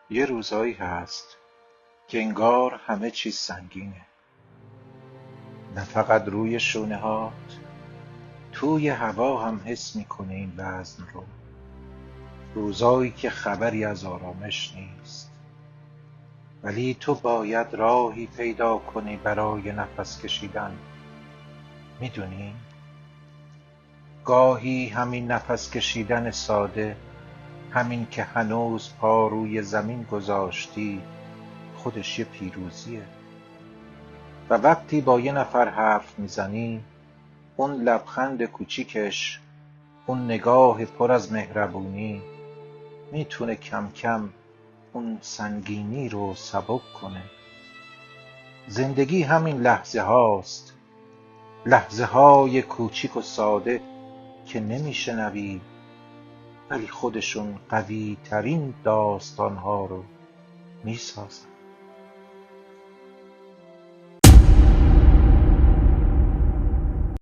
یه روزایی هست که انگار همه چیز سنگینه، نه فقط روی شونه هات، توی هوا هم حس میکنه این وزن رو. روزایی که خبری از آرامش نیست، ولی تو باید راهی پیدا کنی برای نفس کشیدن. میدونی؟ گاهی همین نفس کشیدن ساده، همین که هنوز پا روی زمین گذاشتی، خودش یه پیروزیه. و وقتی با یه نفر حرف میزنی، اون لبخند کوچیکش، اون نگاه پر از مهربونی، میتونه کم کم اون سنگینی رو سبک کنه. زندگی همین لحظه هاست، لحظه های کوچیک و ساده که نمیشنوی، ولی خودشون قوی ترین داستان ها رو میسازن.